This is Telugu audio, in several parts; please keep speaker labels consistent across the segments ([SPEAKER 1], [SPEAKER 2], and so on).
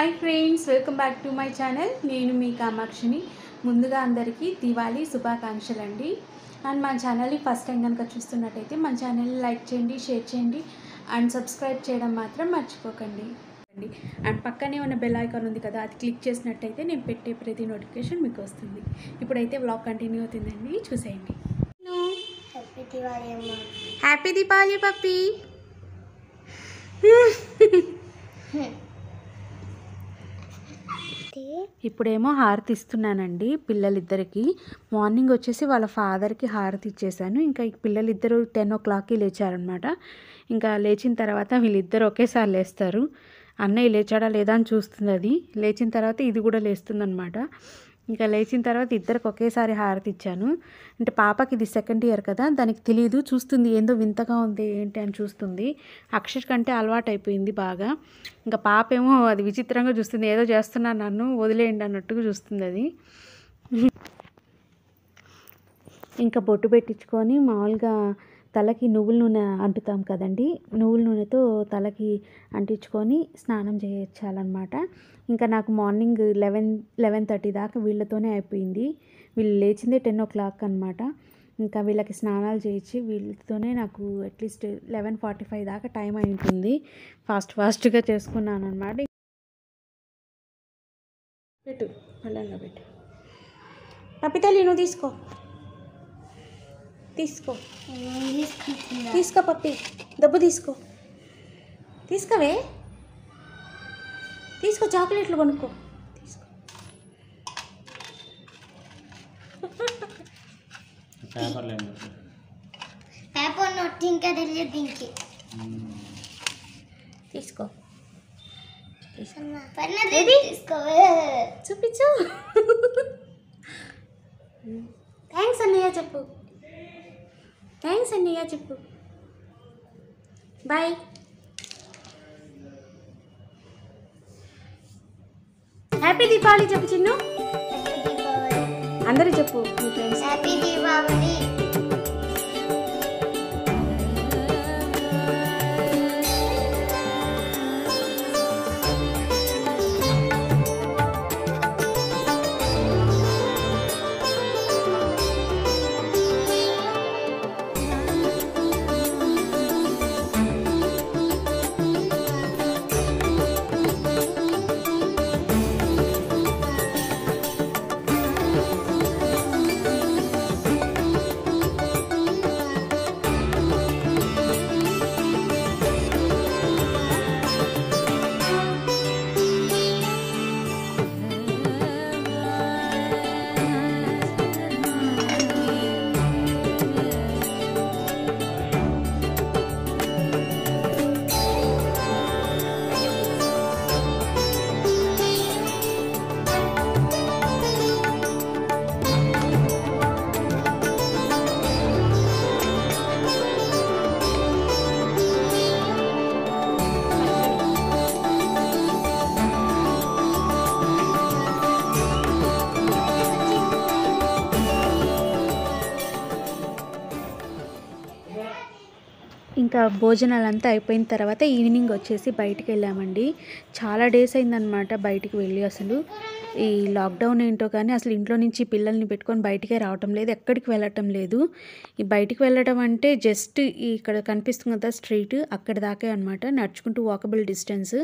[SPEAKER 1] Hi friends, welcome back to my channel. నేను మీ కామాక్షిని. ముందుగా అందరికీ దివాళీ శుభాకాంక్షలు అండి. అండ్ మన ఛానల్ని ఫస్ట్ టైం కనుక చూస్తున్నట్టయితే మన ఛానల్ని లైక్ చేయండి, షేర్ చేయండి అండ్ సబ్స్క్రైబ్ చేయడం మాత్రం మర్చిపోకండి. అండ్ పక్కనే ఉన్న బెల్ ఐకాన్ ఉంది కదా, అది క్లిక్ చేసినట్టయితే నేను పెట్టే ప్రతి నోటిఫికేషన్ మీకు వస్తుంది. ఇప్పుడైతే వ్లాగ్ కంటిన్యూ అవుతుందండి, చూసేయండి. హ్యాపీ దీపావళి పప్పి. ఇప్పుడేమో హారతి ఇస్తున్నానండి పిల్లలిద్దరికి. మార్నింగ్ వచ్చేసి వాళ్ళ ఫాదర్కి హారతి ఇచ్చేసాను. ఇంకా పిల్లలిద్దరూ 10 o'clockకి లేచారనమాట. ఇంకా లేచిన తర్వాత వీళ్ళిద్దరు ఒకేసారి లేస్తారు. అన్నయ్య లేచాడా లేదా అని చూస్తుంది. అది లేచిన తర్వాత ఇది కూడా లేస్తుందనమాట. ఇంకా లేచిన తర్వాత ఇద్దరికి ఒకేసారి హారతి ఇచ్చాను. అంటే పాపకి ఇది 2nd year కదా, దానికి తెలియదు, చూస్తుంది ఏందో వింతగా ఉంది ఏంటి అని చూస్తుంది. అక్షర్ కంటే అలవాటు అయిపోయింది బాగా. ఇంకా పాప ఏమో అది విచిత్రంగా చూస్తుంది, ఏదో చేస్తున్నాను నన్ను వదిలేయండి అన్నట్టుగా చూస్తుంది అది. ఇంకా బొట్టు పెట్టించుకొని మామూలుగా తలకి నువ్వుల నూనె అంటుతాం కదండి, నువ్వుల నూనెతో తలకి అంటించుకొని స్నానం చేయించాలన్నమాట. ఇంకా నాకు మార్నింగ్ 11:30 దాకా వీళ్ళతోనే అయిపోయింది. వీళ్ళు లేచిందే 10 o'clock అనమాట. ఇంకా వీళ్ళకి స్నానాలు చేయించి వీళ్ళతోనే నాకు అట్లీస్ట్ 11:45 దాకా టైం అయి ఉంటుంది. ఫాస్ట్గా చేసుకున్నాను అనమాట. పెట్టు అల్లంగా పెట్టు. పప్పితల్లి నువ్వు తీసుకో పప్పి, దెబ్బ తీసుకోవే, తీసుకో, చాక్లెట్లు కొనుక్కో, తీసుకో. తీసుకో చూపించు. థ్యాంక్స్ అన్నయ్య చెప్పు. బాయ్. హ్యాపీ దీపావళి చెప్పు చిన్ను. అందరూ చెప్పు మీ ఫ్రెండ్స్. హ్యాపీ దీపావళి. ఇంకా భోజనాలంతా అయిపోయిన తర్వాత ఈవినింగ్ వచ్చేసి బయటికి వెళ్ళామండి. చాలా డేస్ అయిందనమాట బయటికి వెళ్ళి. అసలు ఈ లాక్డౌన్ ఏంటో కానీ అసలు ఇంట్లో నుంచి పిల్లల్ని పెట్టుకొని బయటికే రావటం లేదు, ఎక్కడికి వెళ్ళటం లేదు. ఈ బయటికి వెళ్ళడం అంటే జస్ట్ ఇక్కడ కనిపిస్తుంది కదా స్ట్రీట్, అక్కడ దాకే అనమాట. నడుచుకుంటూ వాకబుల్ డిస్టెన్స్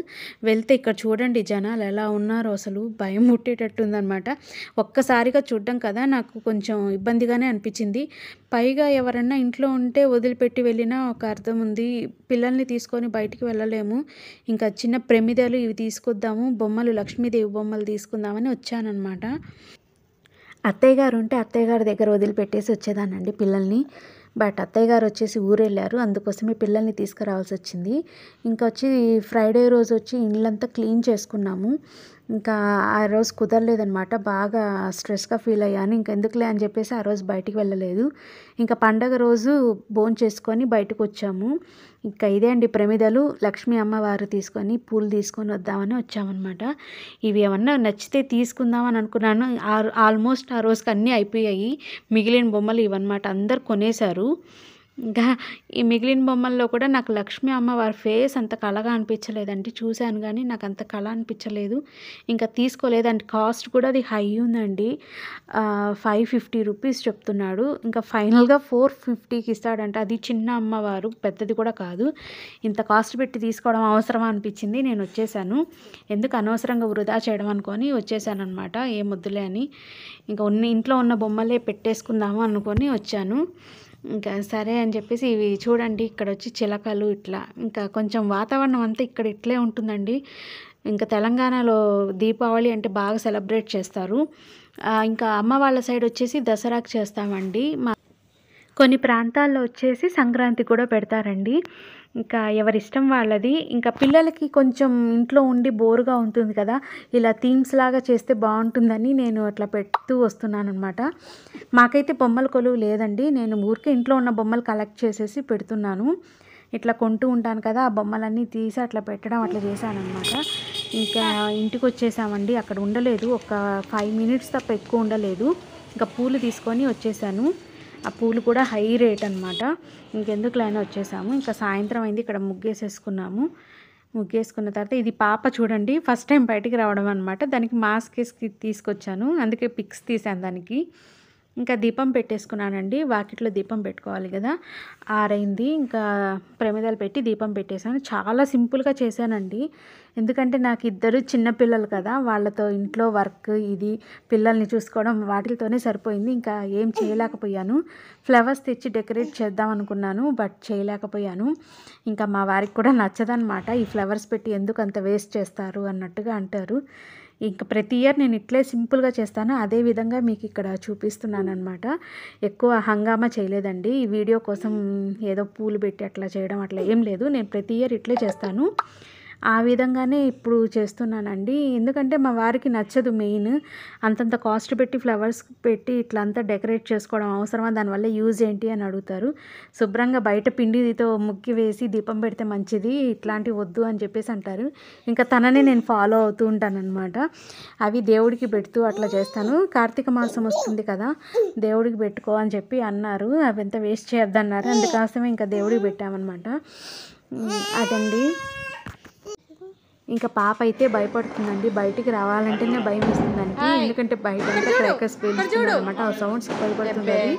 [SPEAKER 1] వెళ్తే ఇక్కడ చూడండి జనాలు ఎలా ఉన్నారో, అసలు భయం ముట్టేటట్టుందనమాట. ఒక్కసారిగా చూడడం కదా నాకు కొంచెం ఇబ్బందిగానే అనిపించింది. పైగా ఎవరన్నా ఇంట్లో ఉంటే వదిలిపెట్టి వెళ్ళినా ఒక అర్థం ఉంది, పిల్లల్ని తీసుకొని బయటికి వెళ్ళలేము. ఇంకా చిన్న ప్రమిదలు ఇవి తీసుకొద్దాము, బొమ్మలు లక్ష్మీదేవి బొమ్మలు తీసుకుందామని వచ్చానమాట. అత్తయ్య గారు ఉంటే అత్తయ్య గారి దగ్గర వదిలిపెట్టేసి వచ్చేదానండి పిల్లల్ని. బట్ అత్తయ్య గారు వచ్చేసి ఊరు వెళ్ళారు, అందుకోసమే పిల్లల్ని తీసుకురావాల్సి వచ్చింది. ఇంకా వచ్చి ఫ్రైడే రోజు వచ్చి ఇల్లంతా క్లీన్ చేసుకున్నాము. ఇంకా ఆ రోజు కుదరలేదనమాట, బాగా స్ట్రెస్గా ఫీల్ అయ్యాను. ఇంకెందుకులే అని చెప్పేసి ఆ రోజు బయటికి వెళ్ళలేదు. ఇంకా పండగ రోజు చేసుకొని బయటకు వచ్చాము. ఇంకా ఇదే అండి ప్రమిదలు, లక్ష్మీ అమ్మవారు తీసుకొని పూలు తీసుకొని వద్దామని వచ్చామన్నమాట. ఇవి ఏమన్నా నచ్చితే తీసుకుందామని అనుకున్నాను. ఆల్మోస్ట్ ఆ రోజుకి అన్నీ అయిపోయాయి. మిగిలిన బొమ్మలు ఇవన్నమాట, అందరు కొనేశారు. ఇంకా ఈ మిగిలిన బొమ్మల్లో కూడా నాకు లక్ష్మీ అమ్మవారి ఫేస్ అంత కళగా అనిపించలేదండి. చూశాను గానీ నాకు అంత కళ అనిపించలేదు. ఇంకా తీసుకోలేదు. అండ్ కాస్ట్ కూడా అది హై ఉందండి. 550 రూపీస్ చెప్తున్నాడు. ఇంకా ఫైనల్‌గా 450కి ఇస్తాడంట. అది చిన్న అమ్మవారు, పెద్దది కూడా కాదు. ఇంత కాస్ట్ పెట్టి తీసుకోవడం అవసరమా అనిపించింది. నేను వచ్చేసాను. ఎందుకు అనవసరంగా వృధా చేయడం అనుకోని వచ్చేసాననమాట. ఏమొద్దులే అని. ఇంకా ఇంట్లో ఉన్న బొమ్మలే పెట్టేసుకుందాము అనుకోని వచ్చాను. ఇంకా సరే అని చెప్పేసి ఇవి చూడండి, ఇక్కడ వచ్చి చిలకలు ఇట్లా ఇంకా కొంచెం వాతావరణం అంతా ఇక్కడ ఇట్లే ఉంటుందండి. ఇంకా తెలంగాణలో దీపావళి అంటే బాగా సెలబ్రేట్ చేస్తారు. ఇంకా అమ్మ వాళ్ళ సైడ్ వచ్చేసి దసరాకి చేస్తామండి. కొన్ని ప్రాంతాల్లో వచ్చేసి సంక్రాంతి కూడా పెడతారండి. ఇంకా ఎవరిష్టం వాళ్ళది. ఇంకా పిల్లలకి కొంచెం ఇంట్లో ఉండి బోరుగా ఉంటుంది కదా, ఇలా థీమ్స్ లాగా చేస్తే బాగుంటుందని నేను అట్లా పెడుతూ వస్తున్నాను అనమాట. మాకైతే బొమ్మల కొలువు లేదండి. నేను ఊరికే ఇంట్లో ఉన్న బొమ్మలు కలెక్ట్ చేసేసి పెడుతున్నాను. ఇట్లా కొంటూ ఉంటాను కదా, ఆ బొమ్మలన్నీ తీసి అట్లా పెట్టడం అట్లా చేశానమాట. ఇంకా ఇంటికి వచ్చేసామండి. అక్కడ ఉండలేదు, ఒక 5 మినిట్స్ తప్ప ఎక్కువ ఉండలేదు. ఇంకా పూలు తీసుకొని వచ్చేసాను. ఆ పూలు కూడా హై రేట్ అనమాట. ఇంకెందుకు లేని వచ్చేసాము. ఇంకా సాయంత్రం అయింది. ఇక్కడ ముగ్గేసేసుకున్నాము. ముగ్గేసుకున్న తర్వాత ఇది పాప చూడండి ఫస్ట్ టైం బయటికి రావడం అనమాట. దానికి మాస్క్ వేసి తీసుకొచ్చాను, అందుకే పిక్స్ తీసాను దానికి. ఇంకా దీపం పెట్టేసుకున్నానండి. వాకిట్లో దీపం పెట్టుకోవాలి కదా, ఆరైంది. ఇంకా ప్రమిదలు పెట్టి దీపం పెట్టేశాను. చాలా సింపుల్గా చేశానండి. ఎందుకంటే నాకు ఇద్దరు చిన్నపిల్లలు కదా, వాళ్ళతో ఇంట్లో వర్క్ ఇది పిల్లల్ని చూసుకోవడం వాటితోనే సరిపోయింది. ఇంకా ఏం చేయలేకపోయాను. ఫ్లవర్స్ తెచ్చి డెకరేట్ చేద్దాం అనుకున్నాను, బట్ చేయలేకపోయాను. ఇంకా మా వారికి కూడా నచ్చదనమాట. ఈ ఫ్లవర్స్ పెట్టి ఎందుకు అంత వేస్ట్ చేస్తారు అన్నట్టుగా అంటారు. ఇంకా ప్రతి ఇయర్ నేను ఇట్లే సింపుల్గా చేస్తాను. అదే విధంగా మీకు ఇక్కడ చూపిస్తున్నాను అనమాట. ఎక్కువ హంగామా చేయలేదండి. ఈ వీడియో కోసం ఏదో పూలు పెట్టి అట్లా చేయడం అట్లా ఏం లేదు. నేను ప్రతి ఇయర్ ఇట్లే చేస్తాను. ఆ విధంగానే ఇప్పుడు చేస్తున్నానండి. ఎందుకంటే మా వారికి నచ్చదు. మెయిన్ అంతంత కాస్ట్ పెట్టి ఫ్లవర్స్ పెట్టి ఇట్లా అంతా డెకరేట్ చేసుకోవడం అవసరమా, దానివల్ల యూజ్ ఏంటి అని అడుగుతారు. శుభ్రంగా బయట పిండితో ముగ్గి వేసి దీపం పెడితే మంచిది, ఇట్లాంటివి వద్దు అని చెప్పేసి అంటారు. ఇంకా తననే నేను ఫాలో అవుతూ ఉంటాను అనమాట. అవి దేవుడికి పెడుతూ అట్లా చేస్తాను. కార్తీక మాసం వస్తుంది కదా, దేవుడికి పెట్టుకో అని చెప్పి అన్నారు. అవి ఎంత వేస్ట్ చేయొద్దన్నారు. అందుకోసమే ఇంకా దేవుడికి పెట్టామన్నమాట. అదండి. ఇంకా పాప అయితే భయపడుతుందండి. బయటికి రావాలంటేనే భయం వేస్తుంది దానికి. ఎందుకంటే బయట అంతా క్రాకర్స్ పేలుస్తుంది అనమాట. ఆ సౌండ్స్ భయపడుతుంది అది.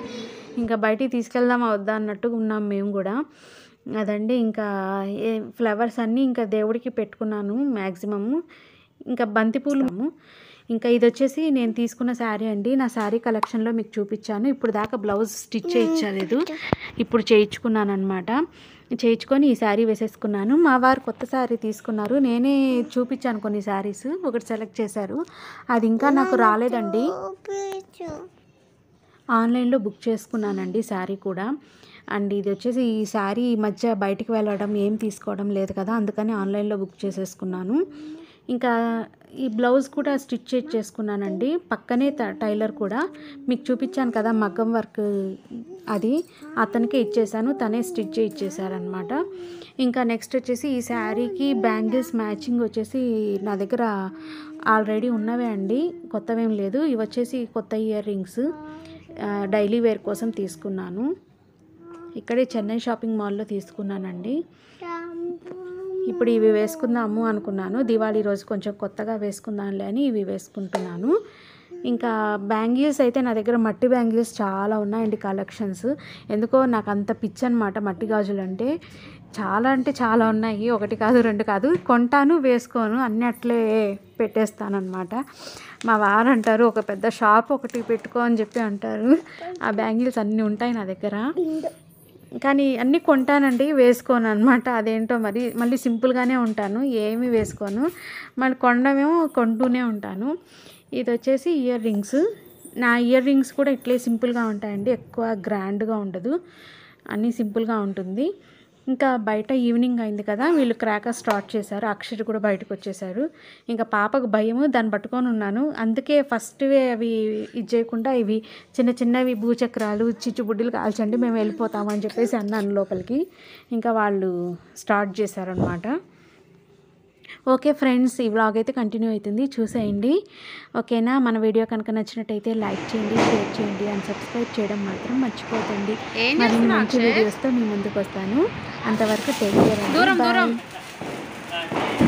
[SPEAKER 1] ఇంకా బయటికి తీసుకెళ్దామా వద్దా అన్నట్టుగా ఉన్నాం మేము కూడా. అదండి. ఇంకా ఫ్లవర్స్ అన్నీ ఇంకా దేవుడికి పెట్టుకున్నాను మ్యాక్సిమము. ఇంకా బంతిపూలు. ఇంకా ఇది వచ్చేసి నేను తీసుకున్న శారీ అండి. నా శారీ కలెక్షన్లో మీకు చూపించాను. ఇప్పుడు దాకా బ్లౌజ్ స్టిచ్ చేయించలేదు, ఇప్పుడు చేయించుకున్నాను అనమాట. చేయించుకొని ఈ శారీ వేసేసుకున్నాను. మా వారు కొత్త శారీ తీసుకున్నారు. నేనే చూపించాను కొన్ని శారీస్, ఒకటి సెలెక్ట్ చేశారు. అది ఇంకా నాకు రాలేదండి. ఆన్లైన్లో బుక్ చేసుకున్నానండి శారీ కూడా. అండ్ ఇది వచ్చేసి ఈ శారీ ఈ మధ్య బయటికి వెళ్ళడం ఏం తీసుకోవడం లేదు కదా, అందుకని ఆన్లైన్లో బుక్ చేసేసుకున్నాను. ఇంకా ఈ బ్లౌజ్ కూడా స్టిచ్ చేసుకున్నానండి. పక్కనే టైలర్ కూడా మీకు చూపించాను కదా మగ్గం వర్క్, అది అతనికే ఇచ్చేసాను. తనే స్టిచ్ ఇచ్చేసారనమాట. ఇంకా నెక్స్ట్ వచ్చేసి ఈ శారీకి బ్యాంగిల్స్ మ్యాచింగ్ వచ్చేసి నా దగ్గర ఆల్రెడీ ఉన్నవే అండి, కొత్తవేం లేదు. ఇవి వచ్చేసి కొత్త ఇయర్ రింగ్స్ డైలీ వేర్ కోసం తీసుకున్నాను. ఇక్కడే చెన్నై షాపింగ్ మాల్లో తీసుకున్నానండి. ఇప్పుడు ఇవి వేసుకుందాము అనుకున్నాను. దివాళీ రోజు కొంచెం కొత్తగా వేసుకుందాంలే అని ఇవి వేసుకుంటున్నాను. ఇంకా బ్యాంగిల్స్ అయితే నా దగ్గర మట్టి బ్యాంగిల్స్ చాలా ఉన్నాయండి కలెక్షన్స్. ఎందుకో నాకు అంత పిచ్చి అనమాట మట్టి గాజులు అంటే. చాలా ఉన్నాయి. ఒకటి కాదు, రెండు కాదు. కొంటాను, వేసుకోను, అన్నీ అట్లే పెట్టేస్తానమాట. మా వారు అంటారు ఒక పెద్ద షాప్ ఒకటి పెట్టుకో అని చెప్పి అంటారు. ఆ బ్యాంగిల్స్ అన్నీ ఉంటాయి నా దగ్గర, కానీ అన్నీ కొంటానండి, వేసుకోను అనమాట. అదేంటో మరి మళ్ళీ సింపుల్గానే ఉంటాను, ఏమీ వేసుకోను. మళ్ళీ కొండమేమో కొంటూనే ఉంటాను. ఇది వచ్చేసి ఇయర్ రింగ్స్. నా ఇయర్ రింగ్స్ కూడా ఇట్లే సింపుల్గా ఉంటాయండి, ఎక్కువ గ్రాండ్గా ఉండదు, అన్నీ సింపుల్గా ఉంటుంది. ఇంకా బయట ఈవినింగ్ అయింది కదా, వీళ్ళు క్రాకర్ స్టార్ట్ చేశారు. అక్షర్ కూడా బయటకు వచ్చేసారు. ఇంకా పాపకు భయము, దాన్ని పట్టుకొని ఉన్నాను. అందుకే ఫస్ట్వే అవి ఇది చేయకుండా ఇవి చిన్నవి భూచక్రాలు చిచ్చుబుడ్డీలు కాల్చండి, మేము వెళ్ళిపోతాము అని చెప్పేసి అన్నాను లోపలికి. ఇంకా వాళ్ళు స్టార్ట్ చేశారనమాట. ఓకే ఫ్రెండ్స్, ఈ వ్లాగ్ అయితే కంటిన్యూ అవుతుంది, చూసేయండి. ఓకేనా? మన వీడియో కనుక నచ్చినట్టయితే లైక్ చేయండి, షేర్ చేయండి అండ్ సబ్స్క్రైబ్ చేయడం మాత్రం మర్చిపోకండి. మరి మంచి వీడియోస్తో మీ ముందుకు వస్తాను. అంతవరకు టేక్ కేర్ అండి. బాయ్.